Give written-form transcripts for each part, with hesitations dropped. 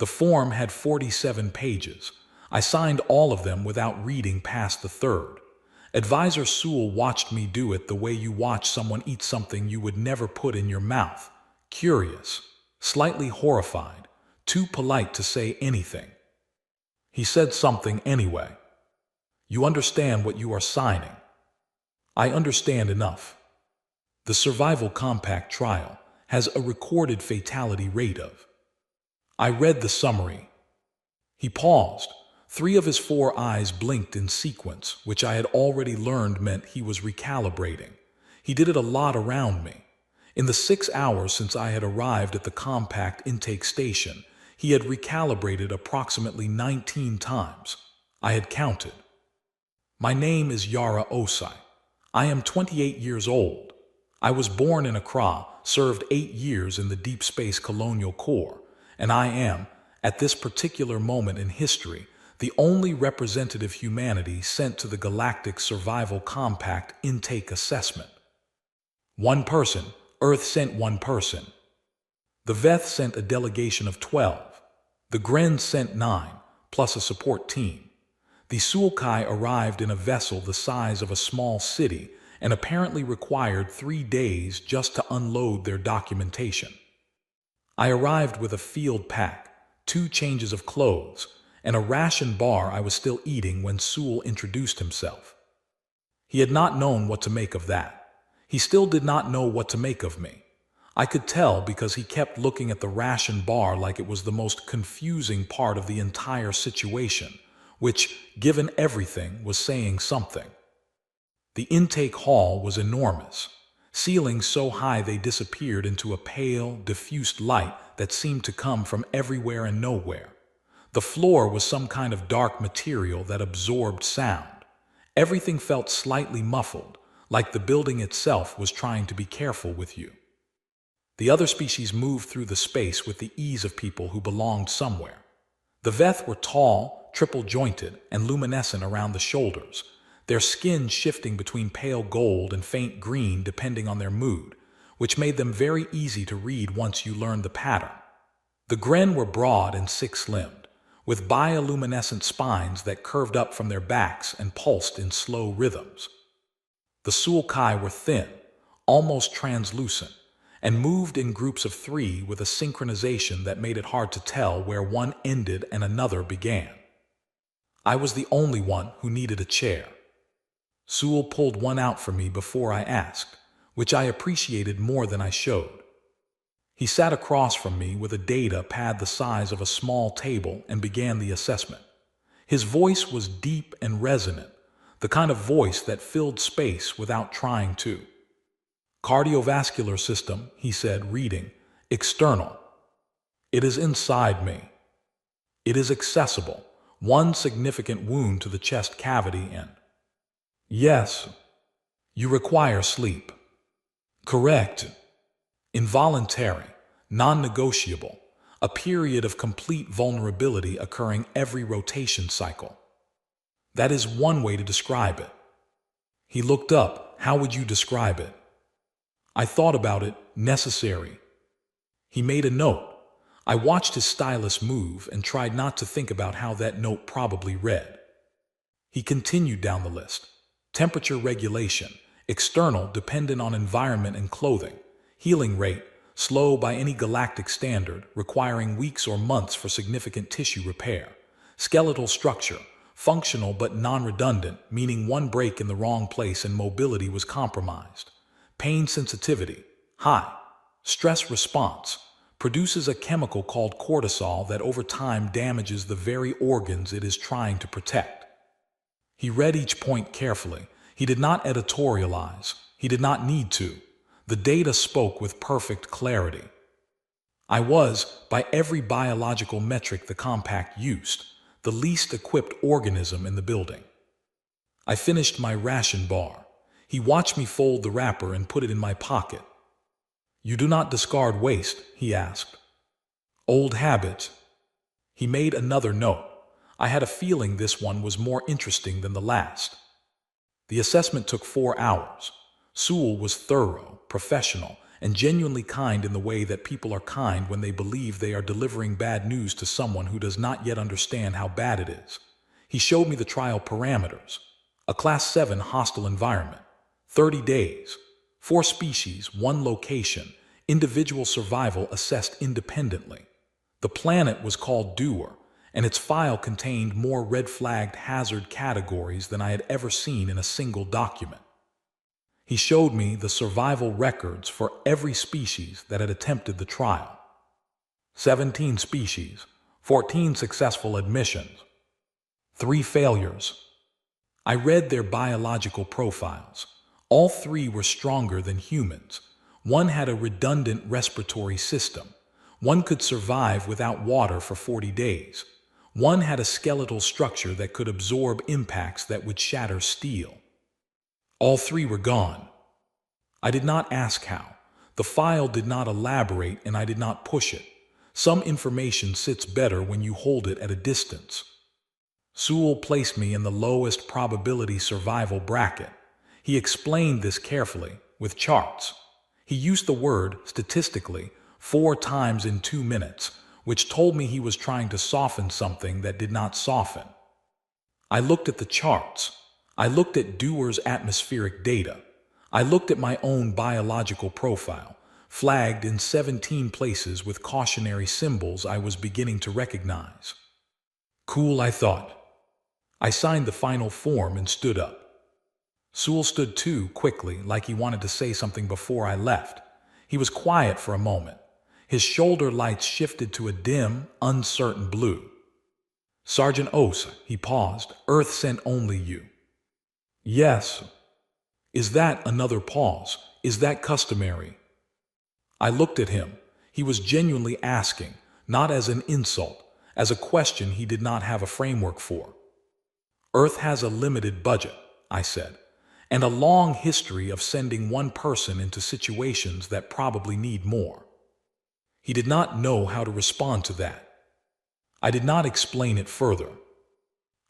The form had 47 pages. I signed all of them without reading past the third. Advisor Sewell watched me do it the way you watch someone eat something you would never put in your mouth. Curious, slightly horrified, too polite to say anything. He said something anyway. You understand what you are signing? I understand enough. The Survival Compact trial has a recorded fatality rate of. I read the summary. He paused. 3 of his 4 eyes blinked in sequence, which I had already learned meant he was recalibrating. He did it a lot around me. In the 6 hours since I had arrived at the compact intake station, he had recalibrated approximately 19 times. I had counted. My name is Yara Osai. I am 28 years old. I was born in Accra, served 8 years in the Deep Space Colonial Corps, and I am, at this particular moment in history, the only representative humanity sent to the Galactic Survival Compact intake assessment. 1 person, Earth sent 1 person. The Veth sent a delegation of 12. The Gren sent 9, plus a support team. The Sulkai arrived in a vessel the size of a small city and apparently required 3 days just to unload their documentation. I arrived with a field pack, 2 changes of clothes, and a ration bar I was still eating when Sewell introduced himself. He had not known what to make of that. He still did not know what to make of me. I could tell because he kept looking at the ration bar like it was the most confusing part of the entire situation, which, given everything, was saying something. The intake hall was enormous, ceilings so high they disappeared into a pale, diffused light that seemed to come from everywhere and nowhere. The floor was some kind of dark material that absorbed sound. Everything felt slightly muffled, like the building itself was trying to be careful with you. The other species moved through the space with the ease of people who belonged somewhere. The Veth were tall, triple-jointed, and luminescent around the shoulders, their skin shifting between pale gold and faint green depending on their mood, which made them very easy to read once you learned the pattern. The Gren were broad and six-limbed, with bioluminescent spines that curved up from their backs and pulsed in slow rhythms. The Sulkai were thin, almost translucent, and moved in groups of 3 with a synchronization that made it hard to tell where one ended and another began. I was the only one who needed a chair. Sewell pulled one out for me before I asked, which I appreciated more than I showed. He sat across from me with a data pad the size of a small table and began the assessment. His voice was deep and resonant, the kind of voice that filled space without trying to. Cardiovascular system, he said, reading, external. It is inside me. It is accessible, 1 significant wound to the chest cavity and. Yes. You require sleep. Correct. Involuntary, non-negotiable, a period of complete vulnerability occurring every rotation cycle. That is one way to describe it. He looked up. How would you describe it? I thought about it. Necessary. He made a note. I watched his stylus move and tried not to think about how that note probably read. He continued down the list. Temperature regulation, external, dependent on environment and clothing. Healing rate, slow by any galactic standard, requiring weeks or months for significant tissue repair. Skeletal structure, functional but non-redundant, meaning one break in the wrong place and mobility was compromised. Pain sensitivity, high. Stress response, produces a chemical called cortisol that over time damages the very organs it is trying to protect. He read each point carefully. He did not editorialize. He did not need to. The data spoke with perfect clarity. I was, by every biological metric the compact used, the least equipped organism in the building. I finished my ration bar. He watched me fold the wrapper and put it in my pocket. You do not discard waste, he asked. Old habits. He made another note. I had a feeling this one was more interesting than the last. The assessment took 4 hours. Sewell was thorough, professional, and genuinely kind in the way that people are kind when they believe they are delivering bad news to someone who does not yet understand how bad it is. He showed me the trial parameters. A Class 7 hostile environment, 30 days, 4 species, 1 location, individual survival assessed independently. The planet was called Doer, and its file contained more red-flagged hazard categories than I had ever seen in a single document. He showed me the survival records for every species that had attempted the trial. 17 species, 14 successful admissions, 3 failures. I read their biological profiles. All 3 were stronger than humans. 1 had a redundant respiratory system. 1 could survive without water for 40 days. 1 had a skeletal structure that could absorb impacts that would shatter steel. All 3 were gone. I did not ask how. The file did not elaborate, and I did not push it. Some information sits better when you hold it at a distance. Sewell placed me in the lowest probability survival bracket. He explained this carefully, with charts. He used the word statistically 4 times in 2 minutes, which told me he was trying to soften something that did not soften. I looked at the charts. I looked at Doer's atmospheric data. I looked at my own biological profile, flagged in 17 places with cautionary symbols I was beginning to recognize. Cool, I thought. I signed the final form and stood up. Sewell stood too, quickly, like he wanted to say something before I left. He was quiet for a moment. His shoulder lights shifted to a dim, uncertain blue. Sergeant Osa, he paused. Earth sent only you. Yes. Is that another pause? Is that customary? I looked at him. He was genuinely asking, not as an insult, as a question he did not have a framework for. Earth has a limited budget, I said, and a long history of sending one person into situations that probably need more. He did not know how to respond to that. I did not explain it further.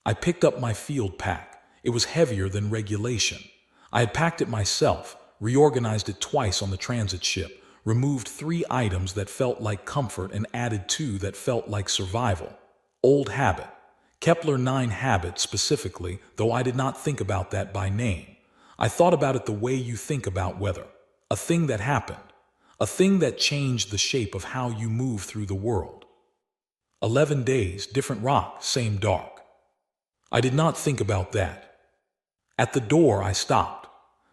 I picked up my field pack. It was heavier than regulation. I had packed it myself, reorganized it twice on the transit ship, removed 3 items that felt like comfort and added 2 that felt like survival. Old habit. Kepler 9 habit specifically, though I did not think about that by name. I thought about it the way you think about weather. A thing that happened. A thing that changed the shape of how you move through the world. 11 days, different rock, same dark. I did not think about that. At the door, I stopped.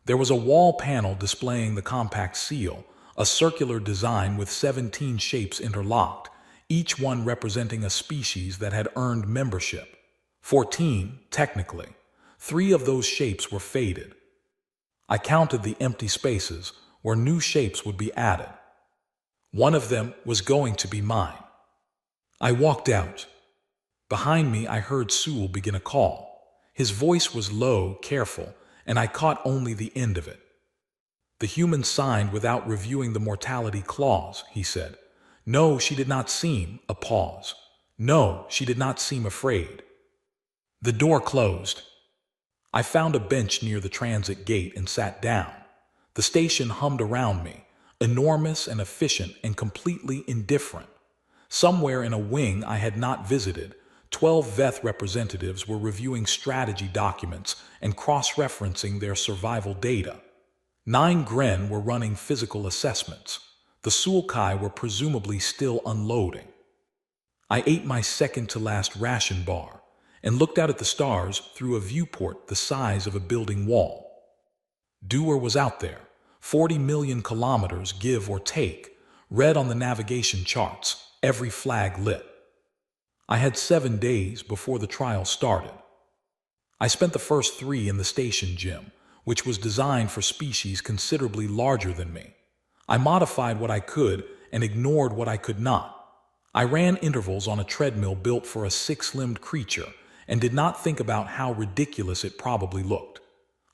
There was a wall panel displaying the compact seal, a circular design with 17 shapes interlocked, each one representing a species that had earned membership. 14, technically. 3 of those shapes were faded. I counted the empty spaces where new shapes would be added. One of them was going to be mine. I walked out. Behind me, I heard Sewell begin a call. His voice was low, careful, and I caught only the end of it. The human signed without reviewing the mortality clause, he said. No, she did not seem, a pause. No, she did not seem afraid. The door closed. I found a bench near the transit gate and sat down. The station hummed around me, enormous and efficient and completely indifferent. Somewhere in a wing I had not visited, 12 Veth representatives were reviewing strategy documents and cross-referencing their survival data. 9 Gren were running physical assessments. The Sulkai were presumably still unloading. I ate my second-to-last ration bar and looked out at the stars through a viewport the size of a building wall. Doer was out there, 40 million kilometers give or take, red on the navigation charts, every flag lit. I had 7 days before the trial started. I spent the first 3 in the station gym, which was designed for species considerably larger than me. I modified what I could and ignored what I could not. I ran intervals on a treadmill built for a 6-limbed creature and did not think about how ridiculous it probably looked.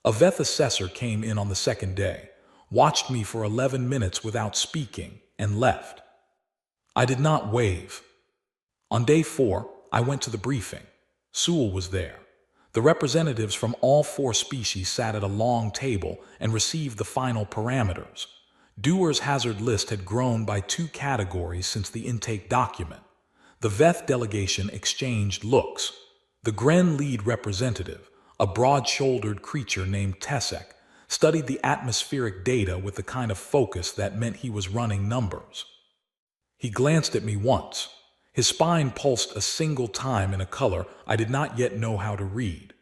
A Veth assessor came in on the second day, watched me for 11 minutes without speaking, and left. I did not wave. On day 4, I went to the briefing. Sewell was there. The representatives from all 4 species sat at a long table and received the final parameters. Dewar's hazard list had grown by 2 categories since the intake document. The VETH delegation exchanged looks. The Gren lead representative, a broad-shouldered creature named Tesek, studied the atmospheric data with the kind of focus that meant he was running numbers. He glanced at me once. His spine pulsed a single time in a color I did not yet know how to read.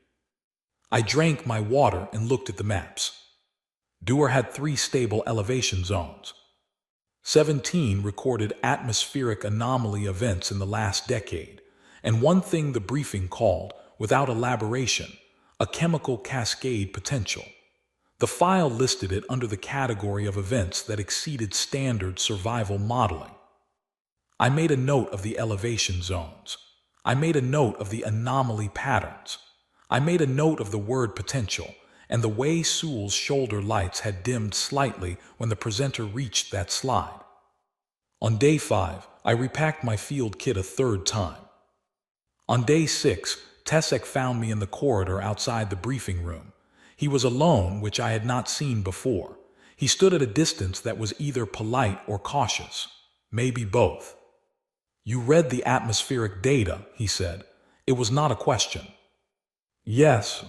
I drank my water and looked at the maps. Dewar had 3 stable elevation zones. 17 recorded atmospheric anomaly events in the last decade, and one thing the briefing called, without elaboration, a chemical cascade potential. The file listed it under the category of events that exceeded standard survival modeling. I made a note of the elevation zones. I made a note of the anomaly patterns. I made a note of the word potential, and the way Sewell's shoulder lights had dimmed slightly when the presenter reached that slide. On day 5, I repacked my field kit a 3rd time. On day 6, Tesek found me in the corridor outside the briefing room. He was alone, which I had not seen before. He stood at a distance that was either polite or cautious, maybe both. "You read the atmospheric data," he said. It was not a question. "Yes.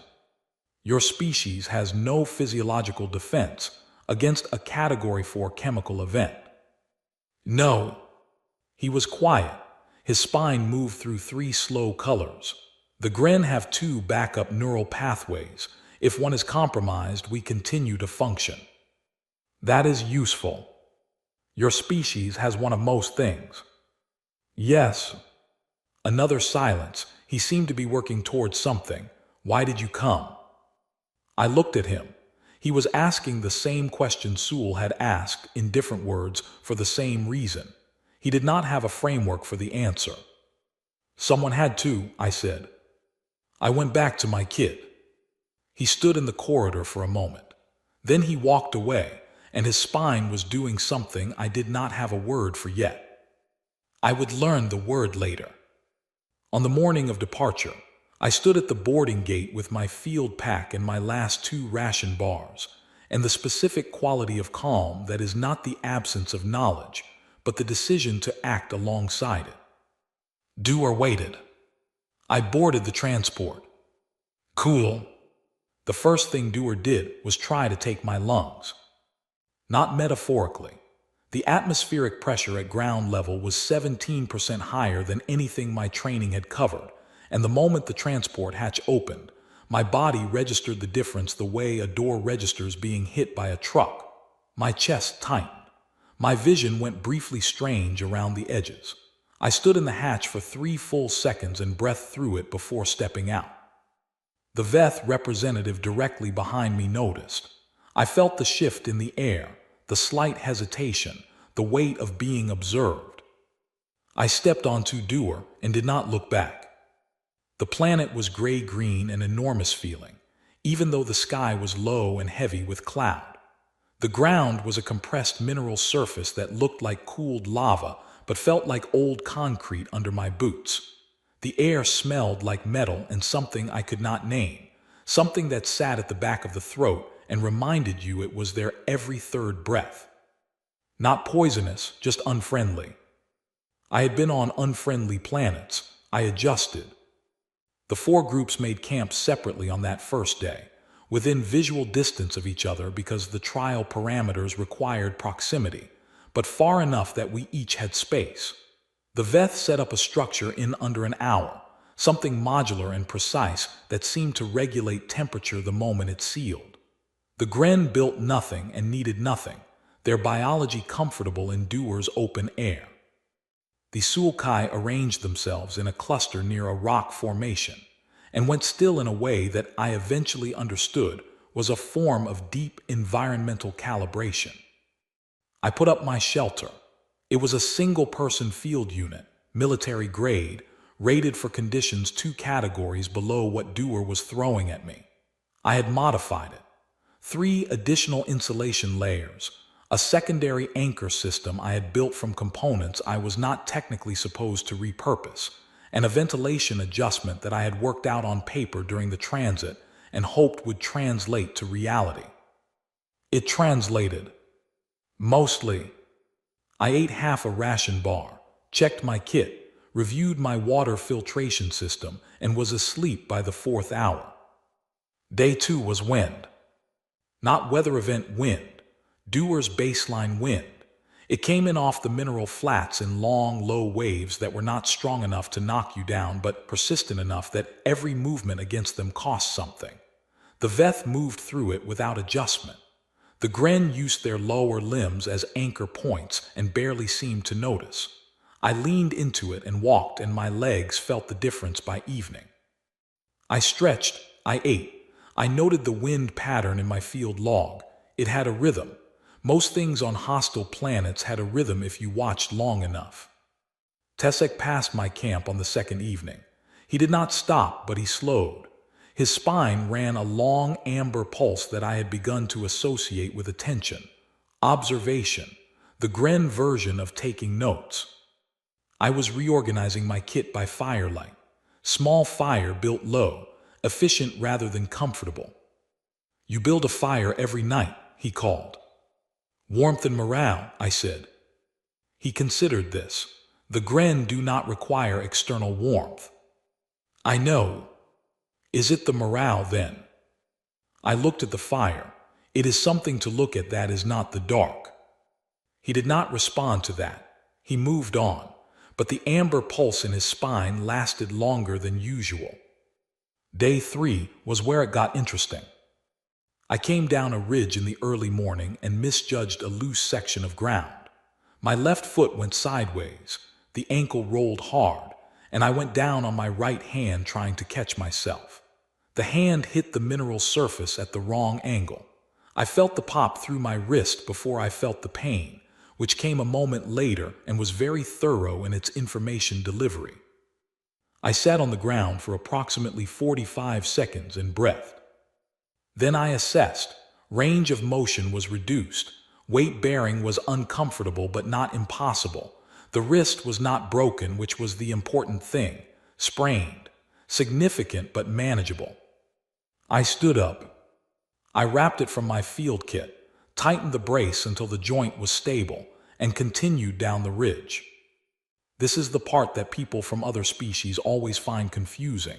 Your species has no physiological defense against a Category 4 chemical event." "No." He was quiet. His spine moved through 3 slow colors. "The Gren have 2 backup neural pathways. If one is compromised, we continue to function. That is useful. Your species has one of most things." "Yes." Another silence. He seemed to be working towards something. "Why did you come?" I looked at him. He was asking the same question Sewell had asked, in different words, for the same reason. He did not have a framework for the answer. "Someone had to," I said. I went back to my kit. He stood in the corridor for a moment. Then he walked away, and his spine was doing something I did not have a word for yet. I would learn the word later. On the morning of departure, I stood at the boarding gate with my field pack and my last 2 ration bars, and the specific quality of calm that is not the absence of knowledge, but the decision to act alongside it. Dewar waited. I boarded the transport. Cool. The first thing Dewar did was try to take my lungs. Not metaphorically. The atmospheric pressure at ground level was 17% higher than anything my training had covered, and the moment the transport hatch opened, my body registered the difference the way a door registers being hit by a truck. My chest tightened. My vision went briefly strange around the edges. I stood in the hatch for 3 full seconds and breathed through it before stepping out. The VETH representative directly behind me noticed. I felt the shift in the air, the slight hesitation, the weight of being observed. I stepped onto Dewar and did not look back. The planet was gray-green and enormous feeling, even though the sky was low and heavy with cloud. The ground was a compressed mineral surface that looked like cooled lava, but felt like old concrete under my boots. The air smelled like metal and something I could not name, something that sat at the back of the throat and reminded you it was there every 3rd breath. Not poisonous, just unfriendly. I had been on unfriendly planets. I adjusted. The 4 groups made camp separately on that first day, within visual distance of each other because the trial parameters required proximity, but far enough that we each had space. The VETH set up a structure in under an hour, something modular and precise that seemed to regulate temperature the moment it sealed. The Gren built nothing and needed nothing, their biology comfortable in Dewar's open air. The Sulkai arranged themselves in a cluster near a rock formation, and went still in a way that I eventually understood was a form of deep environmental calibration. I put up my shelter. It was a single-person field unit, military grade, rated for conditions 2 categories below what Dewar was throwing at me. I had modified it. 3 additional insulation layers, a secondary anchor system I had built from components I was not technically supposed to repurpose, and a ventilation adjustment that I had worked out on paper during the transit and hoped would translate to reality. It translated. Mostly. I ate half a ration bar, checked my kit, reviewed my water filtration system, and was asleep by the fourth hour. Day 2 was wind. Not weather event wind, Dewar's baseline wind. It came in off the mineral flats in long, low waves that were not strong enough to knock you down but persistent enough that every movement against them cost something. The Veth moved through it without adjustment. The Gren used their lower limbs as anchor points and barely seemed to notice. I leaned into it and walked, and my legs felt the difference by evening. I stretched, I ate. I noted the wind pattern in my field log. It had a rhythm. Most things on hostile planets had a rhythm if you watched long enough. Tesek passed my camp on the second evening. He did not stop, but he slowed. His spine ran a long amber pulse that I had begun to associate with attention, observation, the Gren version of taking notes. I was reorganizing my kit by firelight. Small fire built low, efficient rather than comfortable. You build a fire every night, he called. Warmth and morale, I said. He considered this. The Gren do not require external warmth. I know. Is it the morale then? I looked at the fire. It is something to look at that is not the dark. He did not respond to that. He moved on, but the amber pulse in his spine lasted longer than usual. Day 3 was where it got interesting. I came down a ridge in the early morning and misjudged a loose section of ground. My left foot went sideways, the ankle rolled hard, and I went down on my right hand trying to catch myself. The hand hit the mineral surface at the wrong angle. I felt the pop through my wrist before I felt the pain, which came a moment later and was very thorough in its information delivery. I sat on the ground for approximately 45 seconds and breathed. Then I assessed. Range of motion was reduced. Weight bearing was uncomfortable but not impossible. The wrist was not broken, which was the important thing. Sprained. Significant but manageable. I stood up. I wrapped it from my field kit, tightened the brace until the joint was stable, and continued down the ridge. This is the part that people from other species always find confusing.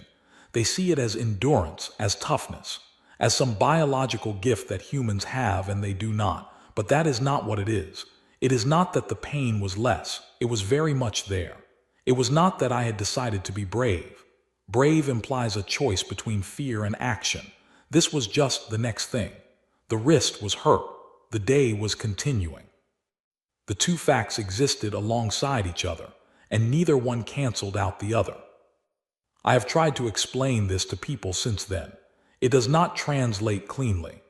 They see it as endurance, as toughness, as some biological gift that humans have and they do not, but that is not what it is. It is not that the pain was less, it was very much there. It was not that I had decided to be brave. Brave implies a choice between fear and action. This was just the next thing. The wrist was hurt. The day was continuing. The two facts existed alongside each other, and neither one canceled out the other. I have tried to explain this to people since then. It does not translate cleanly.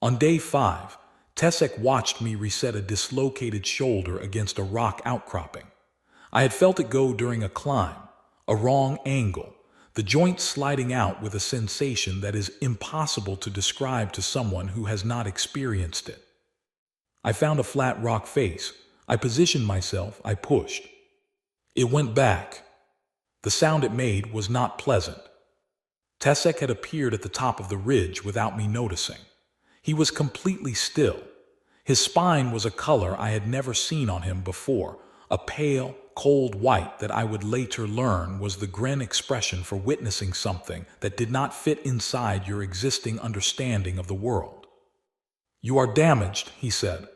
On day 5, Tesek watched me reset a dislocated shoulder against a rock outcropping. I had felt it go during a climb, a wrong angle, the joint sliding out with a sensation that is impossible to describe to someone who has not experienced it. I found a flat rock face. I positioned myself, I pushed. It went back. The sound it made was not pleasant. Tesek had appeared at the top of the ridge without me noticing. He was completely still. His spine was a color I had never seen on him before, a pale, cold white that I would later learn was the Gren expression for witnessing something that did not fit inside your existing understanding of the world. "You are damaged," he said.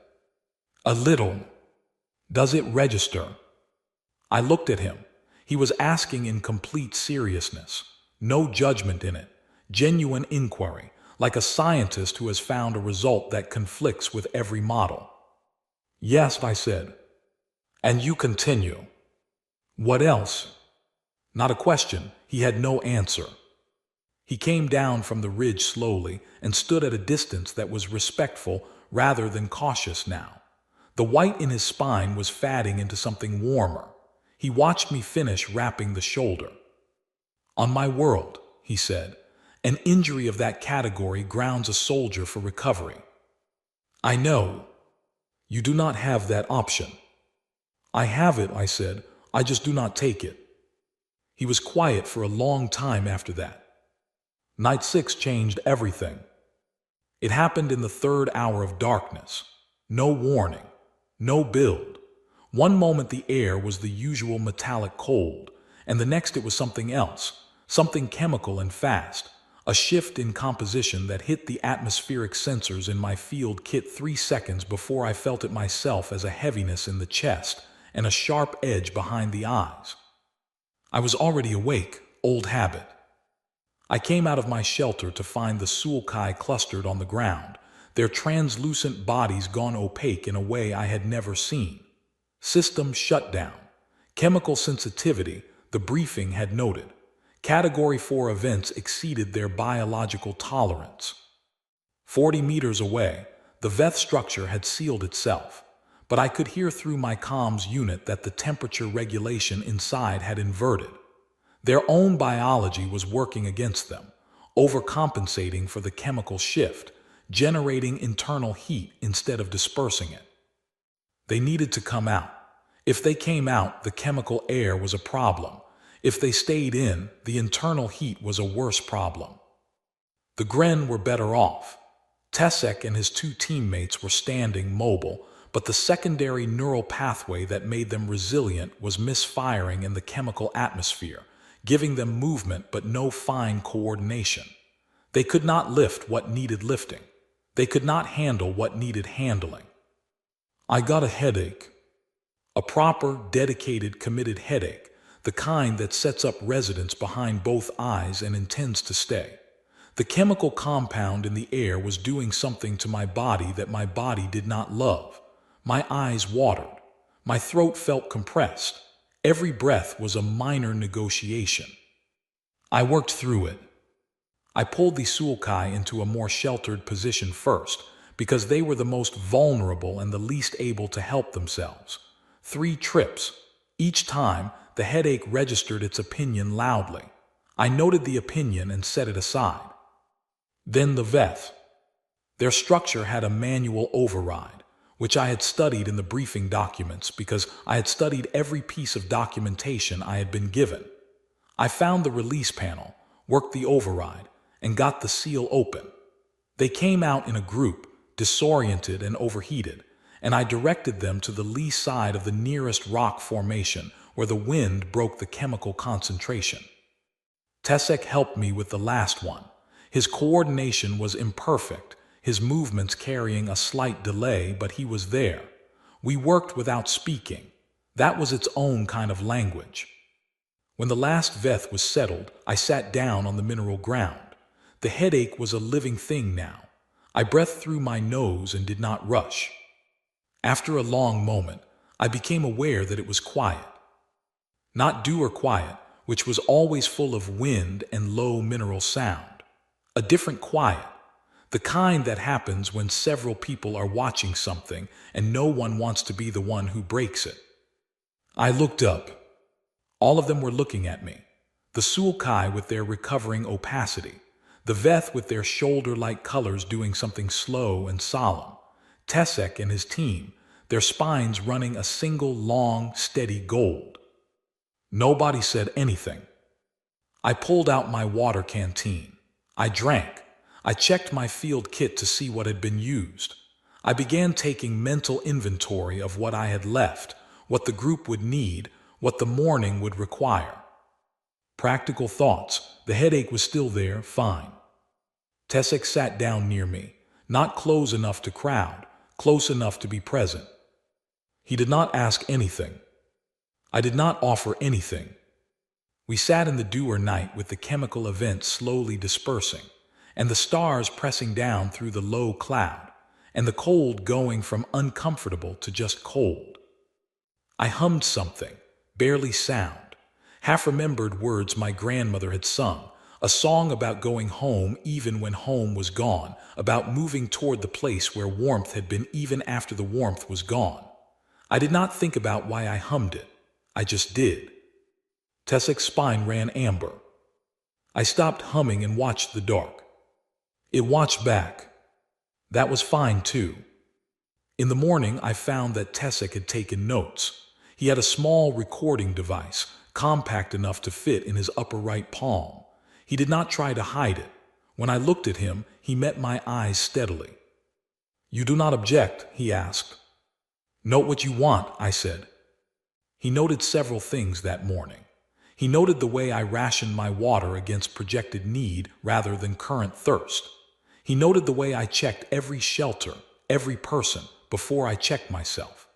"A little. Does it register?" I looked at him. He was asking in complete seriousness. No judgment in it. Genuine inquiry, like a scientist who has found a result that conflicts with every model. "Yes," I said. "And you continue." "What else?" Not a question. He had no answer. He came down from the ridge slowly and stood at a distance that was respectful rather than cautious now. The white in his spine was fading into something warmer. He watched me finish wrapping the shoulder. "On my world," he said, "an injury of that category grounds a soldier for recovery." "I know. You do not have that option." "I have it," I said. "I just do not take it." He was quiet for a long time after that. Night 6 changed everything. It happened in the third hour of darkness. No warning. No build. One moment the air was the usual metallic cold, and the next it was something else, something chemical and fast, a shift in composition that hit the atmospheric sensors in my field kit 3 seconds before I felt it myself as a heaviness in the chest and a sharp edge behind the eyes. I was already awake, old habit. I came out of my shelter to find the sulkai clustered on the ground, their translucent bodies gone opaque in a way I had never seen. System shutdown. Chemical sensitivity, the briefing had noted. Category 4 events exceeded their biological tolerance. 40 meters away, the Veth structure had sealed itself, but I could hear through my comms unit that the temperature regulation inside had inverted. Their own biology was working against them, overcompensating for the chemical shift, generating internal heat instead of dispersing it. They needed to come out. If they came out, the chemical air was a problem. If they stayed in, the internal heat was a worse problem. The Gren were better off. Tesek and his 2 teammates were standing mobile, but the secondary neural pathway that made them resilient was misfiring in the chemical atmosphere, giving them movement but no fine coordination. They could not lift what needed lifting. They could not handle what needed handling. I got a headache. A proper, dedicated, committed headache, the kind that sets up residence behind both eyes and intends to stay. The chemical compound in the air was doing something to my body that my body did not love. My eyes watered. My throat felt compressed. Every breath was a minor negotiation. I worked through it. I pulled the sulkai into a more sheltered position first, because they were the most vulnerable and the least able to help themselves. 3 trips. Each time, the headache registered its opinion loudly. I noted the opinion and set it aside. Then the Veth. Their structure had a manual override, which I had studied in the briefing documents because I had studied every piece of documentation I had been given. I found the release panel, worked the override, and got the seal open. They came out in a group, disoriented and overheated, and I directed them to the lee side of the nearest rock formation where the wind broke the chemical concentration. Tesek helped me with the last one. His coordination was imperfect, his movements carrying a slight delay, but he was there. We worked without speaking. That was its own kind of language. When the last Veth was settled, I sat down on the mineral ground. The headache was a living thing now. I breathed through my nose and did not rush. After a long moment, I became aware that it was quiet. Not doer quiet, which was always full of wind and low mineral sound. A different quiet, the kind that happens when several people are watching something and no one wants to be the one who breaks it. I looked up. All of them were looking at me. The sulkai with their recovering opacity, the Veth with their shoulder-like colors doing something slow and solemn, Tesek and his team, their spines running a single long, steady gold. Nobody said anything. I pulled out my water canteen. I drank. I checked my field kit to see what had been used. I began taking mental inventory of what I had left, what the group would need, what the morning would require. Practical thoughts. The headache was still there, fine. Tesek sat down near me, not close enough to crowd, close enough to be present. He did not ask anything. I did not offer anything. We sat in the dew or night with the chemical event slowly dispersing, and the stars pressing down through the low cloud, and the cold going from uncomfortable to just cold. I hummed something, barely sound, half-remembered words my grandmother had sung, a song about going home even when home was gone, about moving toward the place where warmth had been even after the warmth was gone. I did not think about why I hummed it. I just did. Tesek's spine ran amber. I stopped humming and watched the dark. It watched back. That was fine too. In the morning, I found that Tesek had taken notes. He had a small recording device, compact enough to fit in his upper right palm. He did not try to hide it. When I looked at him, he met my eyes steadily. You do not object, he asked. Note what you want, I said. He noted several things that morning. He noted the way I rationed my water against projected need rather than current thirst. He noted the way I checked every shelter, every person, before I checked myself.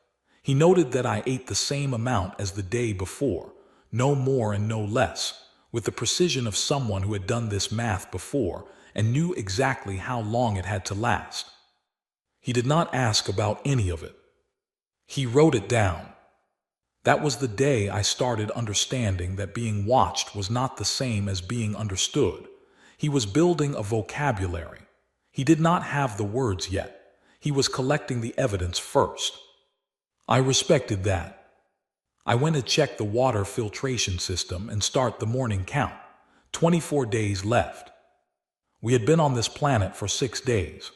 He noted that I ate the same amount as the day before, no more and no less, with the precision of someone who had done this math before and knew exactly how long it had to last. He did not ask about any of it. He wrote it down. That was the day I started understanding that being watched was not the same as being understood. He was building a vocabulary. He did not have the words yet. He was collecting the evidence first. I respected that. I went to check the water filtration system and start the morning count. 24 days left. We had been on this planet for 6 days.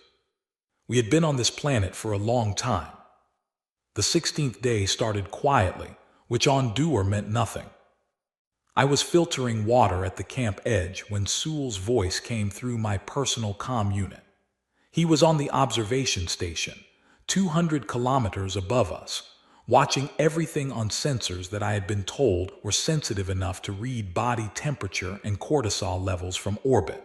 We had been on this planet for a long time. The 16th day started quietly, which on doer meant nothing. I was filtering water at the camp edge when Sewell's voice came through my personal comm unit. He was on the observation station, 200 kilometers above us, watching everything on sensors that I had been told were sensitive enough to read body temperature and cortisol levels from orbit.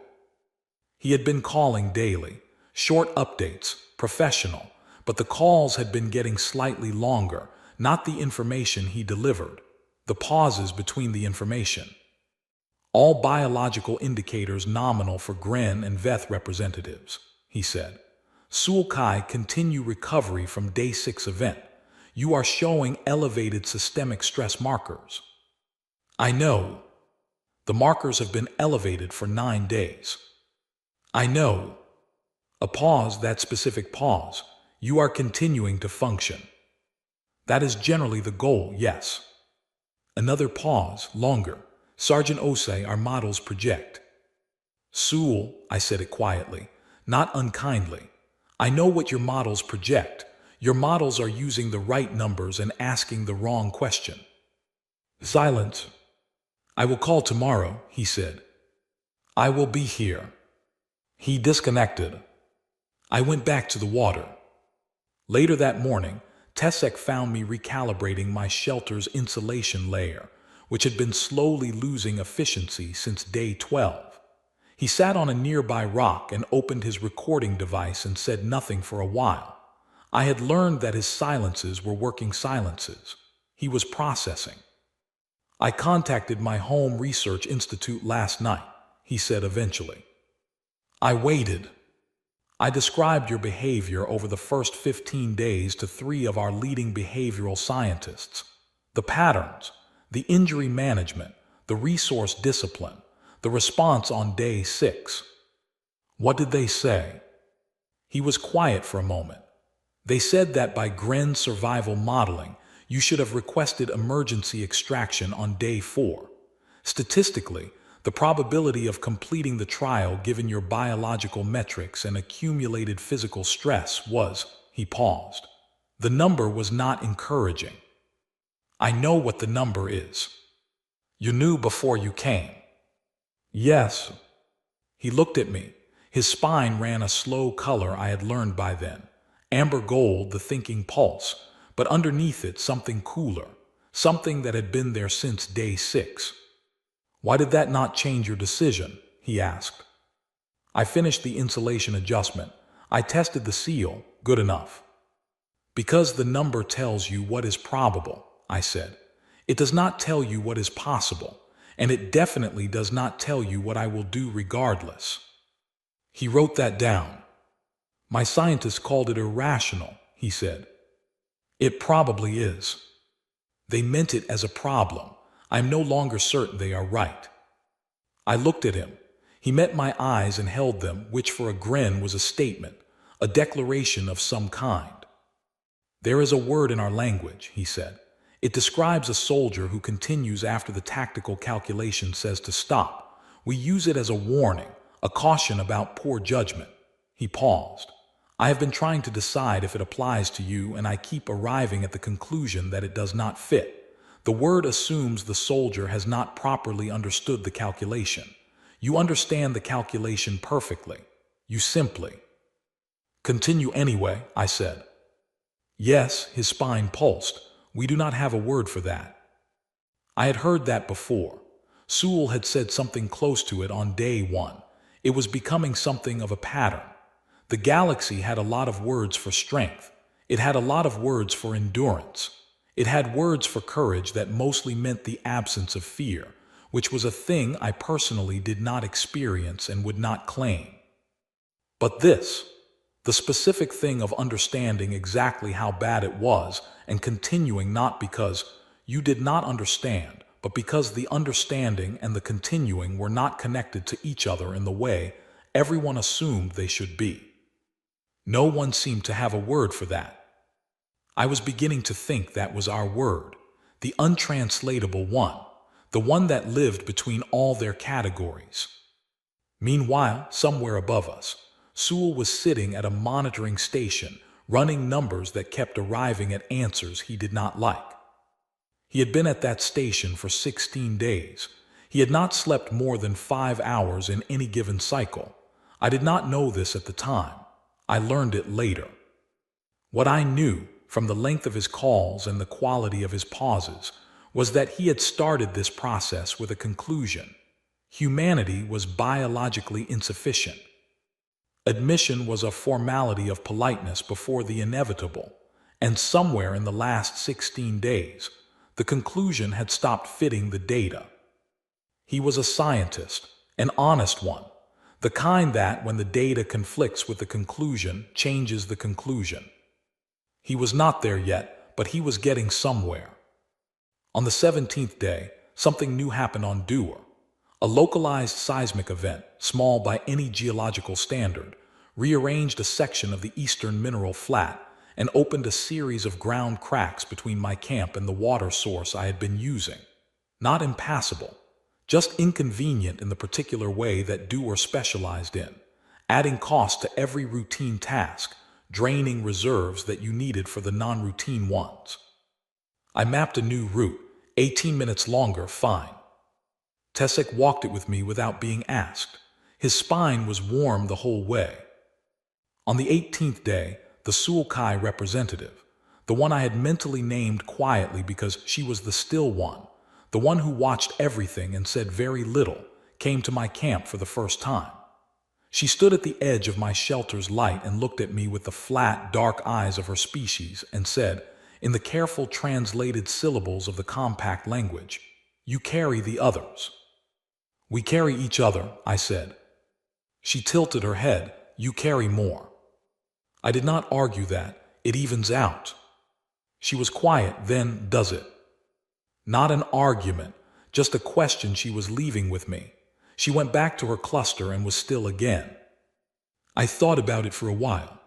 He had been calling daily, short updates, professional, but the calls had been getting slightly longer, not the information he delivered, the pauses between the information. All biological indicators nominal for Gren and Veth representatives, he said. Sewell Kai continue recovery from day 6 event. You are showing elevated systemic stress markers. I know. The markers have been elevated for 9 days. I know. A pause, that specific pause. You are continuing to function. That is generally the goal, yes. Another pause, longer. Sergeant Osei, our models project. Sewell, I said it quietly, not unkindly. I know what your models project. Your models are using the right numbers and asking the wrong question. Silence. I will call tomorrow, he said. I will be here. He disconnected. I went back to the water. Later that morning, Tesek found me recalibrating my shelter's insulation layer, which had been slowly losing efficiency since day 12. He sat on a nearby rock and opened his recording device and said nothing for a while. I had learned that his silences were working silences. He was processing. I contacted my home research institute last night, he said eventually. I waited. I described your behavior over the first 15 days to 3 of our leading behavioral scientists. The patterns, the injury management, the resource discipline, the response on day 6. What did they say? He was quiet for a moment. They said that by Gren's survival modeling, you should have requested emergency extraction on day 4. Statistically, the probability of completing the trial given your biological metrics and accumulated physical stress was, he paused. The number was not encouraging. I know what the number is. You knew before you came. Yes. He looked at me. His spine ran a slow color I had learned by then. Amber gold, the thinking pulse, but underneath it something cooler, something that had been there since day 6. Why did that not change your decision? He asked. I finished the insulation adjustment. I tested the seal. Good enough. Because the number tells you what is probable, I said. It does not tell you what is possible, and it definitely does not tell you what I will do regardless. He wrote that down. My scientists called it irrational, he said. It probably is. They meant it as a problem. I am no longer certain they are right. I looked at him. He met my eyes and held them, which for a grin was a statement, a declaration of some kind. There is a word in our language, he said. It describes a soldier who continues after the tactical calculation says to stop. We use it as a warning, a caution about poor judgment. He paused. I have been trying to decide if it applies to you, and I keep arriving at the conclusion that it does not fit. The word assumes the soldier has not properly understood the calculation. You understand the calculation perfectly. You simply Continue anyway, I said. Yes, his spine pulsed. We do not have a word for that. I had heard that before. Sewell had said something close to it on day one. It was becoming something of a pattern. The galaxy had a lot of words for strength. It had a lot of words for endurance. It had words for courage that mostly meant the absence of fear, which was a thing I personally did not experience and would not claim. But this, the specific thing of understanding exactly how bad it was and continuing not because you did not understand, but because the understanding and the continuing were not connected to each other in the way everyone assumed they should be. No one seemed to have a word for that. I was beginning to think that was our word, the untranslatable one, the one that lived between all their categories. Meanwhile, somewhere above us, Sewell was sitting at a monitoring station, running numbers that kept arriving at answers he did not like. He had been at that station for 16 days. He had not slept more than 5 hours in any given cycle. I did not know this at the time. I learned it later. What I knew, from the length of his calls and the quality of his pauses, was that he had started this process with a conclusion. Humanity was biologically insufficient. Admission was a formality of politeness before the inevitable, and somewhere in the last 16 days, the conclusion had stopped fitting the data. He was a scientist, an honest one, the kind that, when the data conflicts with the conclusion, changes the conclusion. He was not there yet, but he was getting somewhere. On the 17th day, something new happened on Dewar. A localized seismic event, small by any geological standard, rearranged a section of the eastern mineral flat and opened a series of ground cracks between my camp and the water source I had been using. Not impassable, just inconvenient in the particular way that Dewar specialized in, adding cost to every routine task, draining reserves that you needed for the non-routine ones. I mapped a new route, 18 minutes longer, fine. Tessick walked it with me without being asked. His spine was warm the whole way. On the 18th day, the Sulkai representative, the one I had mentally named quietly because she was the still one, the one who watched everything and said very little, came to my camp for the first time. She stood at the edge of my shelter's light and looked at me with the flat, dark eyes of her species and said, in the careful translated syllables of the compact language, "You carry the others." "We carry each other," I said. She tilted her head. "You carry more." I did not argue that. It evens out. She was quiet. Then, does it? Not an argument, just a question she was leaving with me. She went back to her cluster and was still again. I thought about it for a while.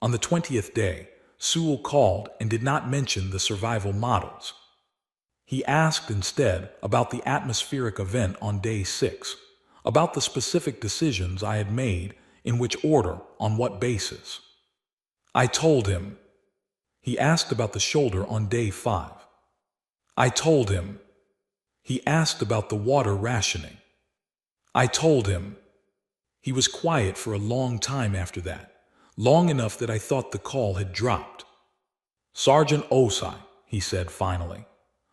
On the 20th day, Sewell called and did not mention the survival models. He asked instead about the atmospheric event on day 6, about the specific decisions I had made, in which order, on what basis. I told him. He asked about the shoulder on day 5. I told him. He asked about the water rationing. I told him. He was quiet for a long time after that, long enough that I thought the call had dropped. "Sergeant Osai," he said finally,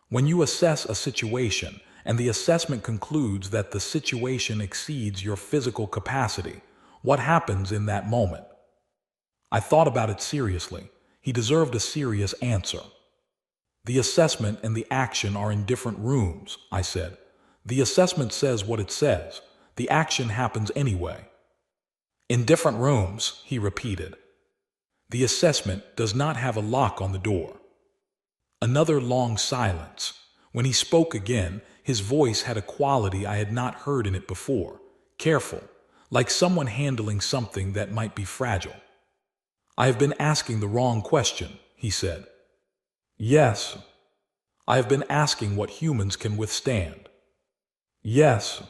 "when you assess a situation and the assessment concludes that the situation exceeds your physical capacity, what happens in that moment?" I thought about it seriously. He deserved a serious answer. "The assessment and the action are in different rooms," I said. "The assessment says what it says. The action happens anyway." "In different rooms," he repeated. "The assessment does not have a lock on the door." Another long silence. When he spoke again, his voice had a quality I had not heard in it before, careful, like someone handling something that might be fragile. "I have been asking the wrong question," he said. "Yes. I have been asking what humans can withstand." "Yes.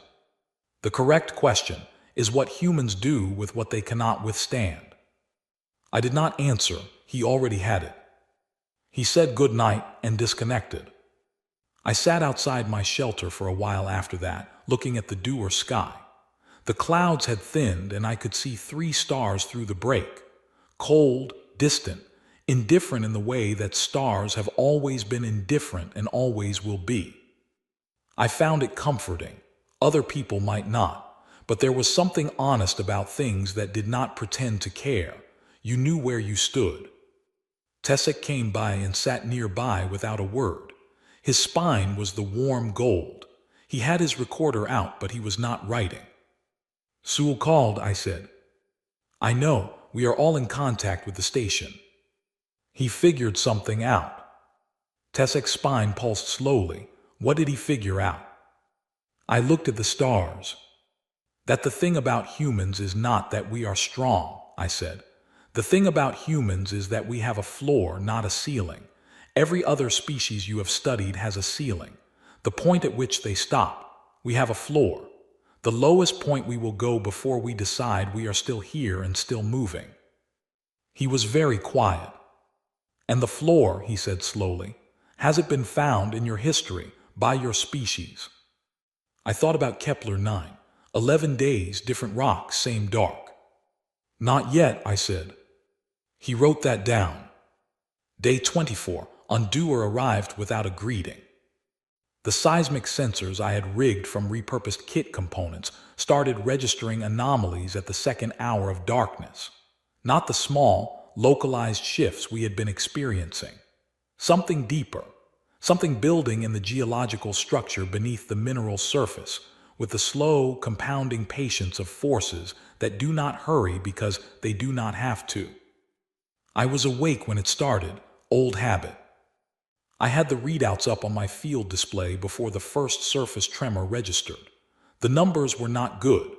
The correct question is what humans do with what they cannot withstand." I did not answer. He already had it. He said good night and disconnected. I sat outside my shelter for a while after that, looking at the Dewar sky. The clouds had thinned and I could see 3 stars through the break. cold, distant, indifferent in the way that stars have always been indifferent and always will be. I found it comforting. Other people might not, but there was something honest about things that did not pretend to care. You knew where you stood. Tesek came by and sat nearby without a word. His spine was the warm gold. He had his recorder out, but he was not writing. Sewell called, I said. I know, we are all in contact with the station. He figured something out. Tesek's spine pulsed slowly. What did he figure out? I looked at the stars. That the thing about humans is not that we are strong, I said. The thing about humans is that we have a floor, not a ceiling. Every other species you have studied has a ceiling, the point at which they stop. We have a floor, the lowest point we will go before we decide we are still here and still moving. He was very quiet. And the floor, he said slowly, has it been found in your history by your species? I thought about Kepler 9. 11 days, different rocks, same dark. Not yet, I said. He wrote that down. Day 24, Undoer arrived without a greeting. The seismic sensors I had rigged from repurposed kit components started registering anomalies at the second hour of darkness. Not the small, localized shifts we had been experiencing. Something deeper, something building in the geological structure beneath the mineral surface, with the slow, compounding patience of forces that do not hurry because they do not have to. I was awake when it started, old habit. I had the readouts up on my field display before the first surface tremor registered. The numbers were not good.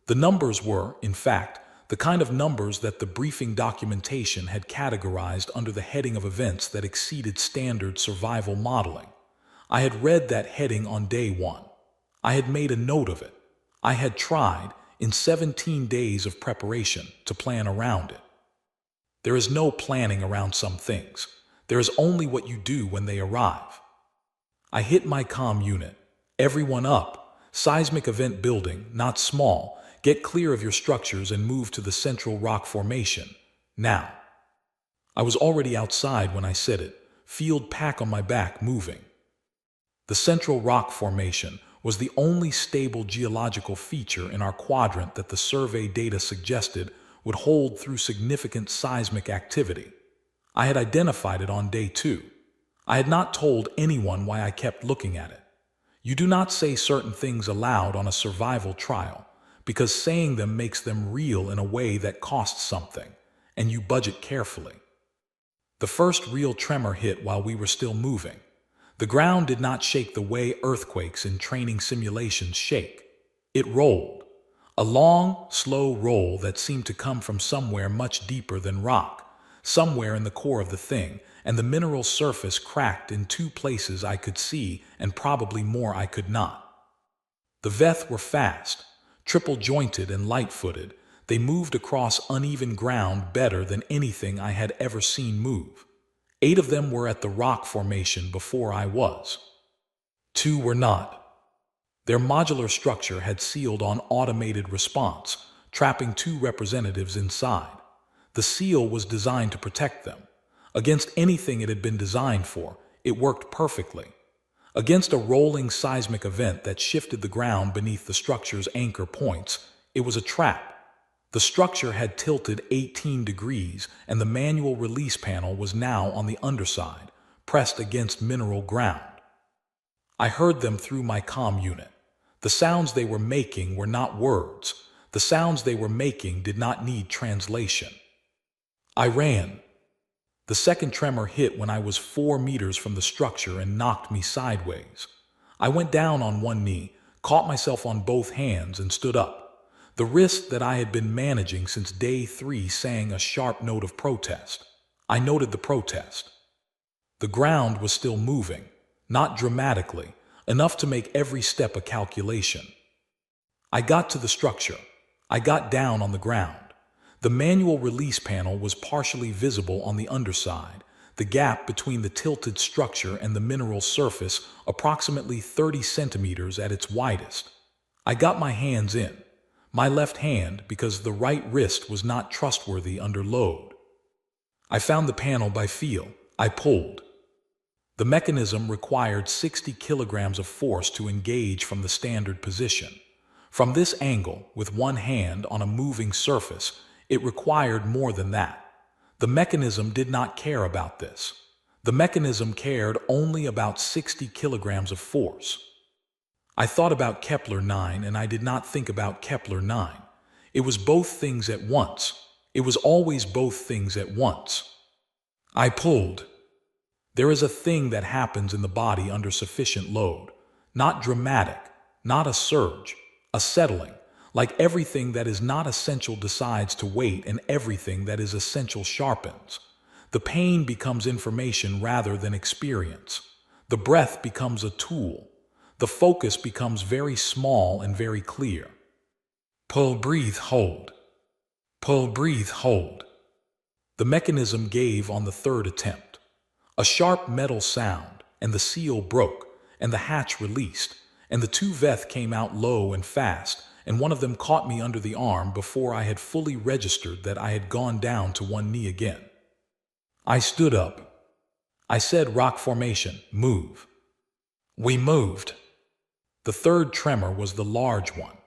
The numbers were, in fact, the kind of numbers that the briefing documentation had categorized under the heading of events that exceeded standard survival modeling. I had read that heading on day 1. I had made a note of it. I had tried, in 17 days of preparation, to plan around it. There is no planning around some things. There is only what you do when they arrive. I hit my comm unit. Everyone up. Seismic event building, not small. Get clear of your structures and move to the central rock formation. Now. I was already outside when I said it. Field pack on my back, moving. The central rock formation was the only stable geological feature in our quadrant that the survey data suggested would hold through significant seismic activity. I had identified it on day 2. I had not told anyone why I kept looking at it. You do not say certain things aloud on a survival trial, because saying them makes them real in a way that costs something, and you budget carefully. The first real tremor hit while we were still moving. The ground did not shake the way earthquakes in training simulations shake. It rolled. A long, slow roll that seemed to come from somewhere much deeper than rock, somewhere in the core of the thing, and the mineral surface cracked in 2 places I could see and probably more I could not. The Veth were fast, triple-jointed and light-footed. They moved across uneven ground better than anything I had ever seen move. 8 of them were at the rock formation before I was. 2 were not. Their modular structure had sealed on automated response, trapping 2 representatives inside. The seal was designed to protect them. Against anything it had been designed for, it worked perfectly. Against a rolling seismic event that shifted the ground beneath the structure's anchor points, it was a trap. The structure had tilted 18 degrees, and the manual release panel was now on the underside, pressed against mineral ground. I heard them through my comm unit. The sounds they were making were not words. The sounds they were making did not need translation. I ran. The second tremor hit when I was 4 meters from the structure and knocked me sideways. I went down on one knee, caught myself on both hands, and stood up. The wrist that I had been managing since day 3 sang a sharp note of protest. I noted the protest. The ground was still moving, not dramatically, enough to make every step a calculation. I got to the structure. I got down on the ground. The manual release panel was partially visible on the underside, the gap between the tilted structure and the mineral surface approximately 30 centimeters at its widest. I got my hands in. My left hand, because the right wrist was not trustworthy under load. I found the panel by feel. I pulled. The mechanism required 60 kilograms of force to engage from the standard position. From this angle, with one hand on a moving surface, it required more than that. The mechanism did not care about this. The mechanism cared only about 60 kilograms of force. I thought about Kepler 9, and I did not think about Kepler 9. It was both things at once. It was always both things at once. I pulled. There is a thing that happens in the body under sufficient load. Not dramatic, not a surge, a settling. Like everything that is not essential decides to wait, and everything that is essential sharpens. The pain becomes information rather than experience. The breath becomes a tool. The focus becomes very small and very clear. Pull, breathe, hold. Pull, breathe, hold. The mechanism gave on the third attempt. A sharp metal sound, and the seal broke, and the hatch released, and the two Veth came out low and fast, and one of them caught me under the arm before I had fully registered that I had gone down to one knee again. I stood up. I said, rock formation, move. We moved. The third tremor was the large one.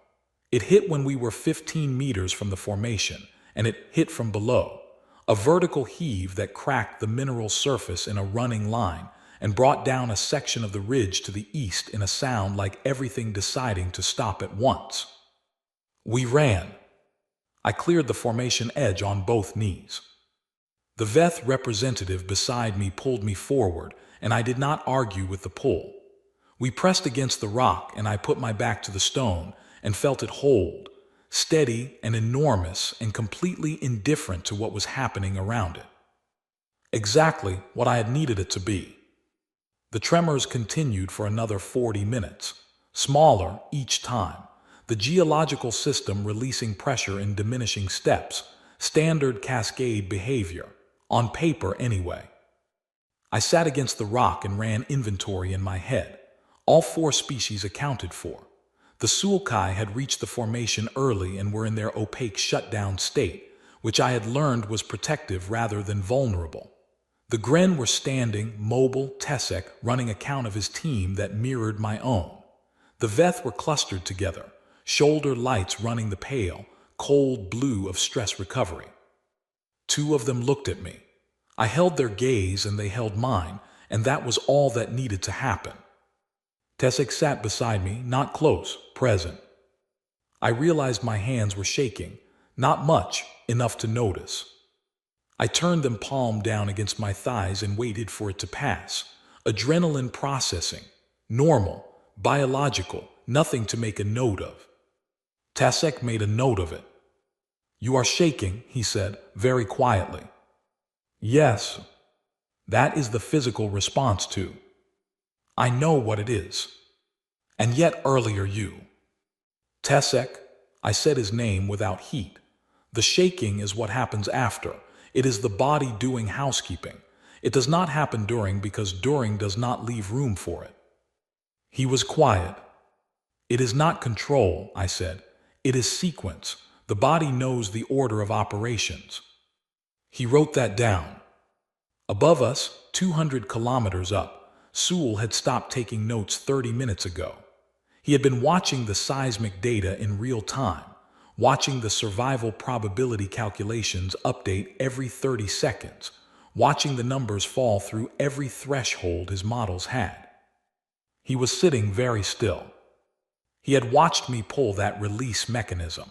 It hit when we were 15 meters from the formation, and it hit from below. A vertical heave that cracked the mineral surface in a running line and brought down a section of the ridge to the east in a sound like everything deciding to stop at once. We ran. I cleared the formation edge on both knees. The Veth representative beside me pulled me forward, and I did not argue with the pull. We pressed against the rock, and I put my back to the stone and felt it hold, steady and enormous and completely indifferent to what was happening around it. Exactly what I had needed it to be. The tremors continued for another 40 minutes, smaller each time, the geological system releasing pressure in diminishing steps, standard cascade behavior, on paper anyway. I sat against the rock and ran inventory in my head, all 4 species accounted for. The Sulkai had reached the formation early and were in their opaque shutdown state, which I had learned was protective rather than vulnerable. The Gren were standing, mobile, Tesek running account of his team that mirrored my own. The Veth were clustered together, shoulder lights running the pale, cold blue of stress recovery. 2 of them looked at me. I held their gaze and they held mine, and that was all that needed to happen. Tesek sat beside me, not close, present. I realized my hands were shaking, not much, enough to notice. I turned them palm down against my thighs and waited for it to pass. Adrenaline processing, normal, biological, nothing to make a note of. Tesek made a note of it. You are shaking, he said, very quietly. Yes. That is the physical response to. I know what it is. And yet earlier you. Tesek, I said his name without heat. The shaking is what happens after. It is the body doing housekeeping. It does not happen during because during does not leave room for it. He was quiet. It is not control, I said. It is sequence. The body knows the order of operations. He wrote that down. Above us, 200 kilometers up, Sewell had stopped taking notes 30 minutes ago. He had been watching the seismic data in real time, watching the survival probability calculations update every 30 seconds, watching the numbers fall through every threshold his models had. He was sitting very still. He had watched me pull that release mechanism.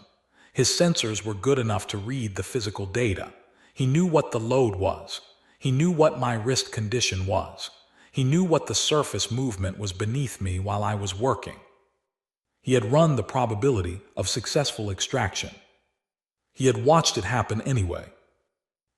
His sensors were good enough to read the physical data. He knew what the load was. He knew what my wrist condition was. He knew what the surface movement was beneath me while I was working. He had run the probability of successful extraction. He had watched it happen anyway.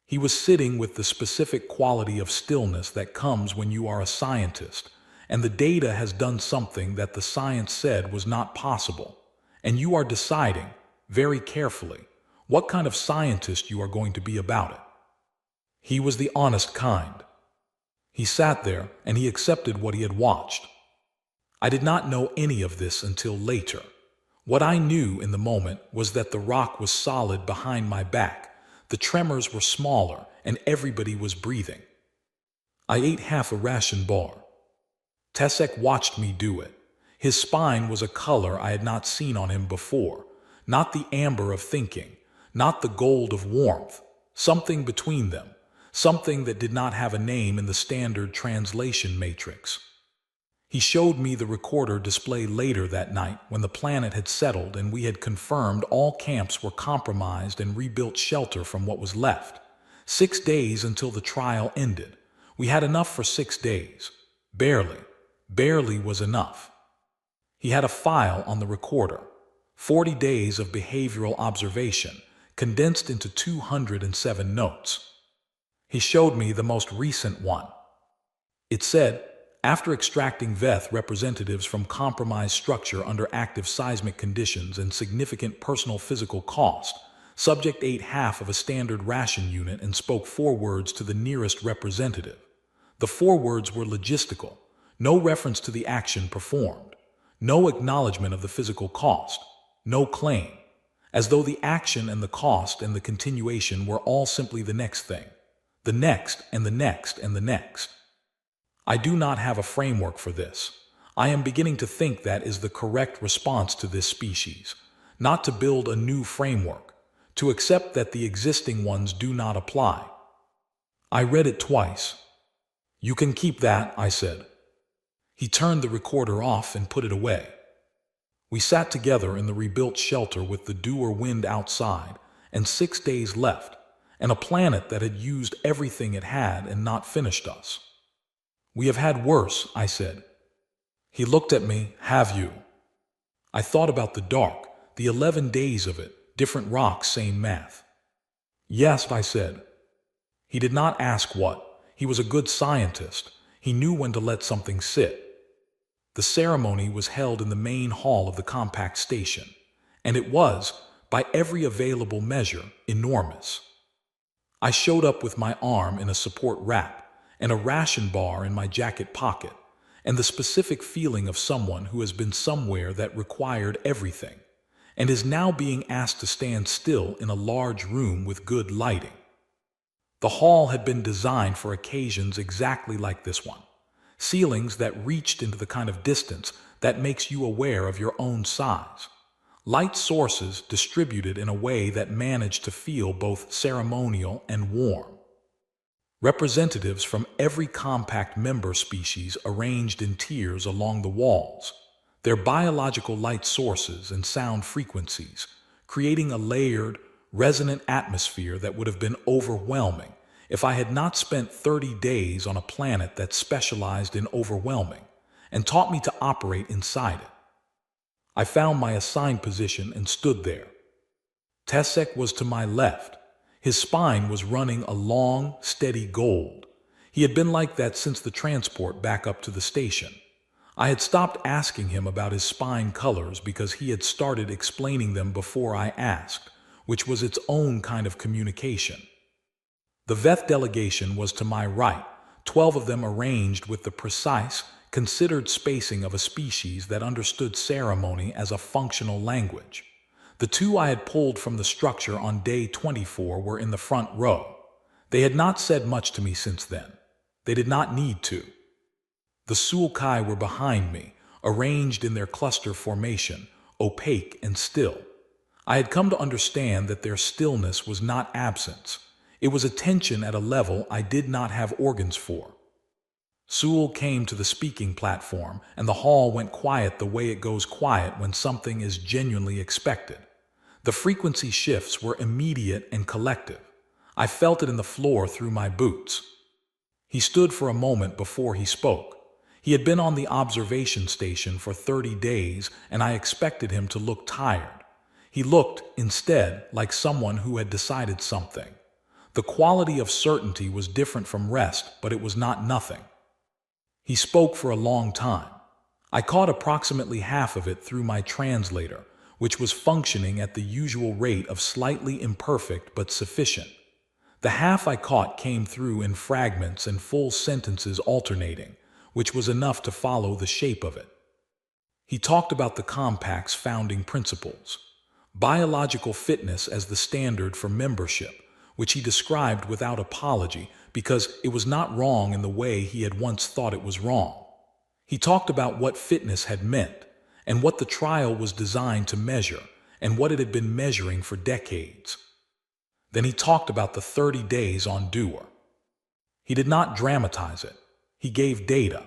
He was sitting with the specific quality of stillness that comes when you are a scientist, and the data has done something that the science said was not possible, and you are deciding, very carefully, what kind of scientist you are going to be about it. He was the honest kind. He sat there and he accepted what he had watched. I did not know any of this until later. What I knew in the moment was that the rock was solid behind my back, the tremors were smaller, and everybody was breathing. I ate half a ration bar. Tesek watched me do it. His spine was a color I had not seen on him before, not the amber of thinking, not the gold of warmth, something between them, something that did not have a name in the standard translation matrix. He showed me the recorder display later that night when the planet had settled and we had confirmed all camps were compromised and rebuilt shelter from what was left. 6 days until the trial ended. We had enough for 6 days. Barely was enough. He had a file on the recorder. 40 days of behavioral observation, condensed into 207 notes. He showed me the most recent one. It said, after extracting VETH representatives from compromised structure under active seismic conditions and significant personal physical cost, subject ate half of a standard ration unit and spoke 4 words to the nearest representative. The 4 words were logistical, no reference to the action performed, no acknowledgement of the physical cost, no claim, as though the action and the cost and the continuation were all simply the next thing, the next and the next and the next. I do not have a framework for this. I am beginning to think that is the correct response to this species, not to build a new framework, to accept that the existing ones do not apply. I read it twice. You can keep that, I said. He turned the recorder off and put it away. We sat together in the rebuilt shelter with the dew or wind outside and 6 days left, and a planet that had used everything it had and not finished us. We have had worse, I said. He looked at me, have you? I thought about the dark, the 11 days of it, different rocks, same math. Yes, I said. He did not ask what. He was a good scientist. He knew when to let something sit. The ceremony was held in the main hall of the compact station, and it was, by every available measure, enormous. I showed up with my arm in a support wrap, and a ration bar in my jacket pocket, and the specific feeling of someone who has been somewhere that required everything, and is now being asked to stand still in a large room with good lighting. The hall had been designed for occasions exactly like this one, ceilings that reached into the kind of distance that makes you aware of your own size, light sources distributed in a way that managed to feel both ceremonial and warm. Representatives from every compact member species arranged in tiers along the walls, their biological light sources and sound frequencies, creating a layered, resonant atmosphere that would have been overwhelming if I had not spent 30 days on a planet that specialized in overwhelming and taught me to operate inside it. I found my assigned position and stood there. Tesek was to my left. His spine was running a long, steady gold. He had been like that since the transport back up to the station. I had stopped asking him about his spine colors because he had started explaining them before I asked, which was its own kind of communication. The VETH delegation was to my right, 12 of them arranged with the precise, considered spacing of a species that understood ceremony as a functional language. The 2 I had pulled from the structure on day 24 were in the front row. They had not said much to me since then. They did not need to. The Sulkai were behind me, arranged in their cluster formation, opaque and still. I had come to understand that their stillness was not absence. It was attention at a level I did not have organs for. Sul came to the speaking platform, and the hall went quiet the way it goes quiet when something is genuinely expected. The frequency shifts were immediate and collective. I felt it in the floor through my boots. He stood for a moment before he spoke. He had been on the observation station for 30 days, and I expected him to look tired. He looked, instead, like someone who had decided something. The quality of certainty was different from rest, but it was not nothing. He spoke for a long time. I caught approximately half of it through my translator, which was functioning at the usual rate of slightly imperfect but sufficient. The half I caught came through in fragments and full sentences alternating, which was enough to follow the shape of it. He talked about the compact's founding principles, biological fitness as the standard for membership, which he described without apology because it was not wrong in the way he had once thought it was wrong. He talked about what fitness had meant, and what the trial was designed to measure, and what it had been measuring for decades. Then he talked about the 30 days on Dewar. He did not dramatize it. He gave data.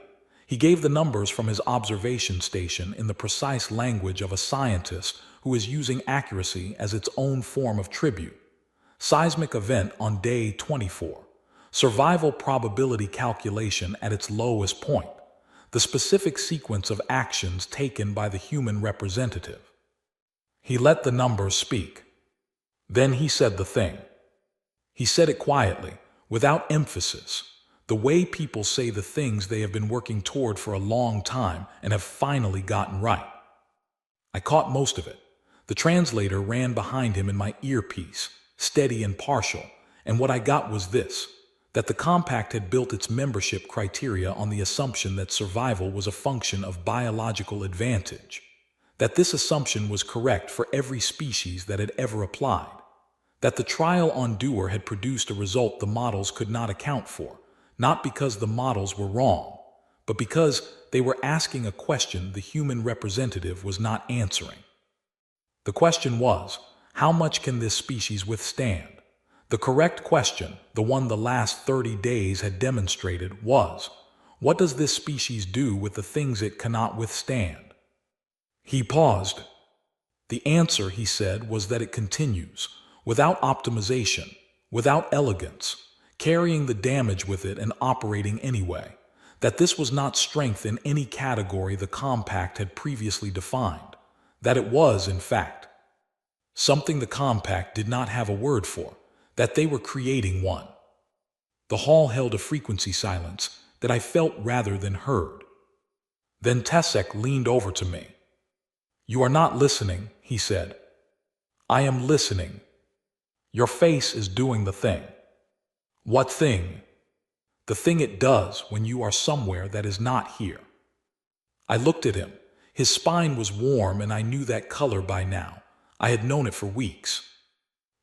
He gave the numbers from his observation station in the precise language of a scientist who is using accuracy as its own form of tribute. Seismic event on day 24. Survival probability calculation at its lowest point. The specific sequence of actions taken by the human representative. He let the numbers speak. Then he said the thing. He said it quietly, without emphasis, the way people say the things they have been working toward for a long time and have finally gotten right. I caught most of it. The translator ran behind him in my earpiece, steady and partial, and what I got was this: that the compact had built its membership criteria on the assumption that survival was a function of biological advantage, that this assumption was correct for every species that had ever applied, that the trial on Dewar had produced a result the models could not account for, not because the models were wrong, but because they were asking a question the human representative was not answering. The question was, how much can this species withstand? The correct question, the one the last 30 days had demonstrated, was, what does this species do with the things it cannot withstand? He paused. The answer, he said, was that it continues, without optimization, without elegance, carrying the damage with it and operating anyway, that this was not strength in any category the compact had previously defined, that it was, in fact, something the compact did not have a word for, that they were creating one. The hall held a frequency silence that I felt rather than heard. Then Tesek leaned over to me. "You are not listening," he said. "I am listening. Your face is doing the thing." "What thing?" "The thing it does when you are somewhere that is not here." I looked at him. His spine was warm and I knew that color by now. I had known it for weeks.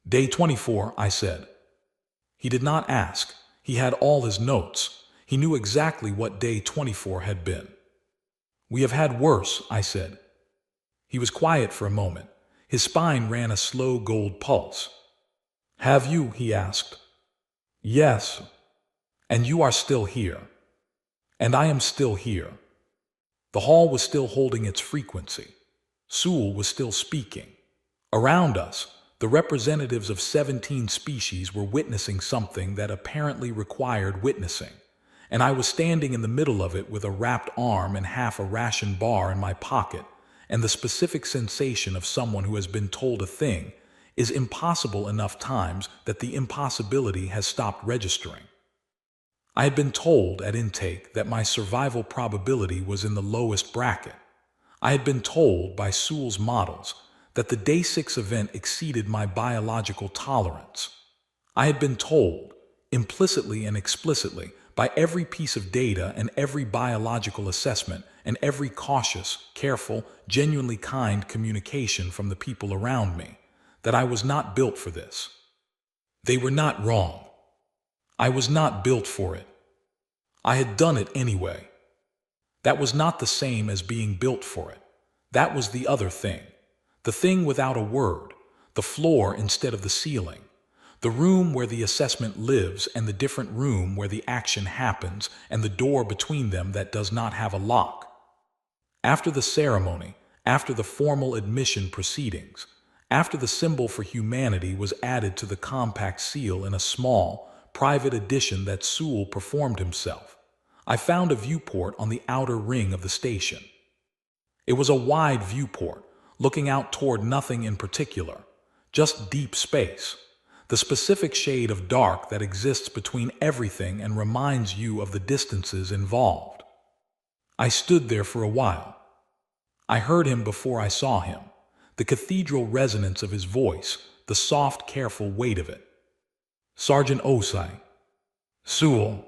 "Day 24, I said. He did not ask. He had all his notes. He knew exactly what day 24 had been. "We have had worse," I said. He was quiet for a moment. His spine ran a slow gold pulse. "Have you?" he asked. "Yes." "And you are still here." "And I am still here." The hall was still holding its frequency. Sewell was still speaking. Around us, the representatives of 17 species were witnessing something that apparently required witnessing, and I was standing in the middle of it with a wrapped arm and half a ration bar in my pocket, and the specific sensation of someone who has been told a thing is impossible enough times that the impossibility has stopped registering. I had been told at intake that my survival probability was in the lowest bracket. I had been told by Sewell's models that the day 6 event exceeded my biological tolerance. I had been told, implicitly and explicitly, by every piece of data and every biological assessment and every cautious, careful, genuinely kind communication from the people around me, that I was not built for this. They were not wrong. I was not built for it. I had done it anyway. That was not the same as being built for it. That was the other thing. The thing without a word, the floor instead of the ceiling, the room where the assessment lives and the different room where the action happens and the door between them that does not have a lock. After the ceremony, after the formal admission proceedings, after the symbol for humanity was added to the compact seal in a small, private edition that Sewell performed himself, I found a viewport on the outer ring of the station. It was a wide viewport, looking out toward nothing in particular, just deep space, the specific shade of dark that exists between everything and reminds you of the distances involved. I stood there for a while. I heard him before I saw him, the cathedral resonance of his voice, the soft, careful weight of it. "Sergeant Osai." "Sewell."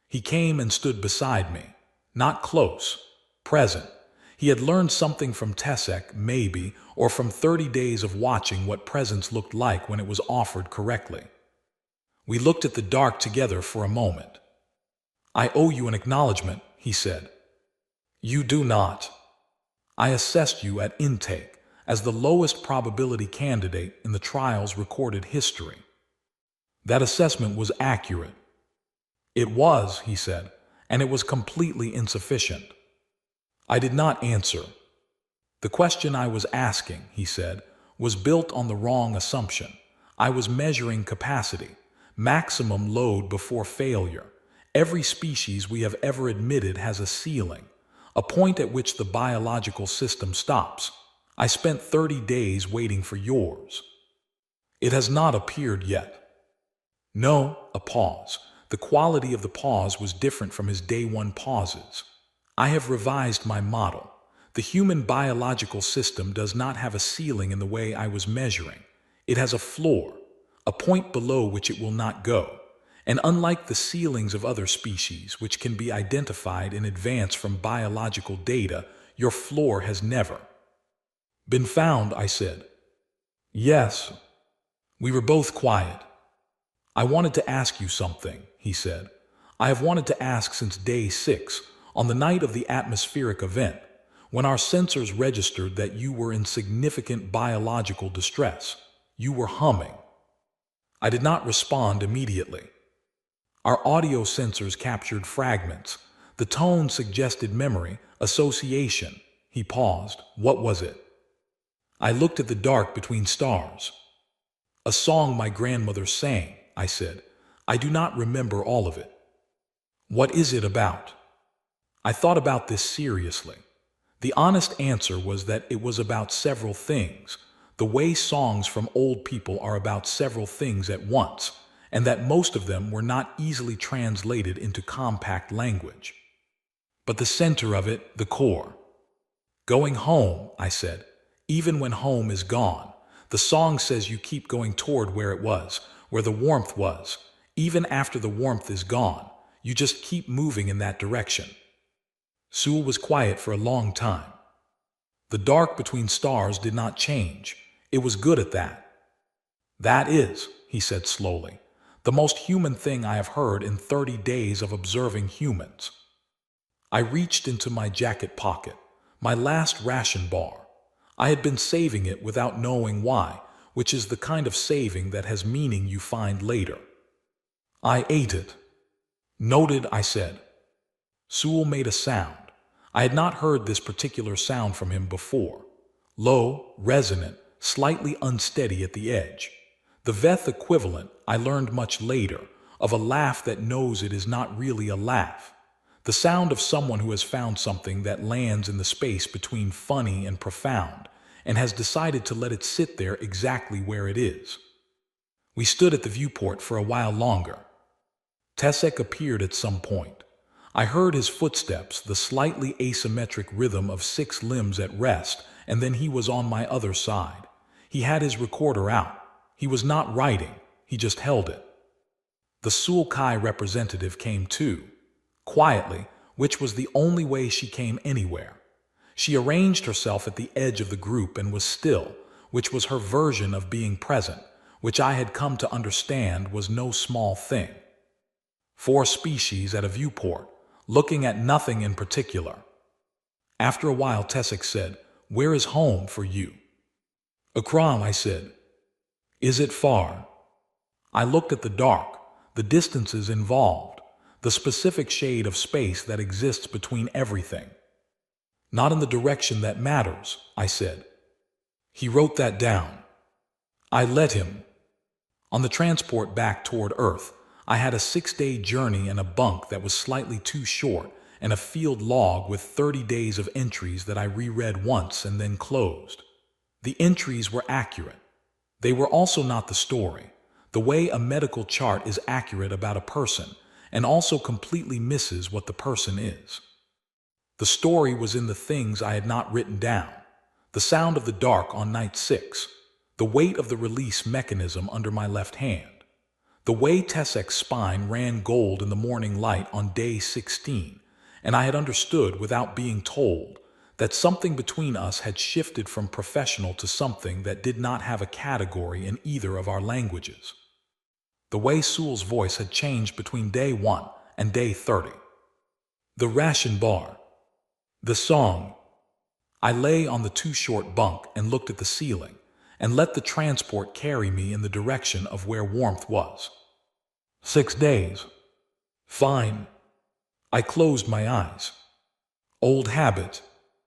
He came and stood beside me, not close, present. He had learned something from Tesek, maybe, or from 30 days of watching what presence looked like when it was offered correctly. We looked at the dark together for a moment. I owe you an acknowledgement, he said. You do not. I assessed you at intake as the lowest probability candidate in the trial's recorded history. That assessment was accurate. It was, he said, and it was completely insufficient. I did not answer. The question I was asking, he said, was built on the wrong assumption. I was measuring capacity, maximum load before failure. Every species we have ever admitted has a ceiling, a point at which the biological system stops. I spent 30 days waiting for yours. It has not appeared yet. No, a pause. The quality of the pause was different from his day one pauses. I have revised my model. The human biological system does not have a ceiling in the way I was measuring. It has a floor, a point below which it will not go. And unlike the ceilings of other species, which can be identified in advance from biological data, your floor has never been found, I said. Yes. We were both quiet. I wanted to ask you something, he said. I have wanted to ask since day 6, on the night of the atmospheric event, when our sensors registered that you were in significant biological distress. You were humming. I did not respond immediately. Our audio sensors captured fragments. The tone suggested memory, association. He paused. What was it? I looked at the dark between stars. A song my grandmother sang, I said. I do not remember all of it. What is it about? I thought about this seriously. The honest answer was that it was about several things, the way songs from old people are about several things at once, and that most of them were not easily translated into compact language. But the center of it, the core. Going home, I said, even when home is gone. The song says you keep going toward where it was, where the warmth was. Even after the warmth is gone, you just keep moving in that direction. Sewell was quiet for a long time. The dark between stars did not change. It was good at that. That is, he said slowly, the most human thing I have heard in 30 days of observing humans. I reached into my jacket pocket, my last ration bar. I had been saving it without knowing why, which is the kind of saving that has meaning you find later. I ate it. Noted, I said. Sewell made a sound. I had not heard this particular sound from him before. Low, resonant, slightly unsteady at the edge. The Veth equivalent, I learned much later, of a laugh that knows it is not really a laugh. The sound of someone who has found something that lands in the space between funny and profound, and has decided to let it sit there exactly where it is. We stood at the viewport for a while longer. Tesek appeared at some point. I heard his footsteps, the slightly asymmetric rhythm of 6 limbs at rest, and then he was on my other side. He had his recorder out. He was not writing, he just held it. The Sul Kai representative came too, quietly, which was the only way she came anywhere. She arranged herself at the edge of the group and was still, which was her version of being present, which I had come to understand was no small thing. 4 species at a viewport, looking at nothing in particular. After a while, Tesek said, "Where is home for you?" "Akram," I said. "Is it far?" I looked at the dark, the distances involved, the specific shade of space that exists between everything. "Not in the direction that matters," I said. He wrote that down. I let him. On the transport back toward Earth, I had a 6-day journey and a bunk that was slightly too short and a field log with 30 days of entries that I reread once and then closed. The entries were accurate. They were also not the story, the way a medical chart is accurate about a person and also completely misses what the person is. The story was in the things I had not written down. The sound of the dark on night 6, the weight of the release mechanism under my left hand, the way Tesek's spine ran gold in the morning light on day 16, and I had understood without being told that something between us had shifted from professional to something that did not have a category in either of our languages. The way Sewell's voice had changed between day 1 and day 30. The ration bar. The song. I lay on the too short bunk and looked at the ceiling, and let the transport carry me in the direction of where warmth was. 6 days. Fine. I closed my eyes. Old habit.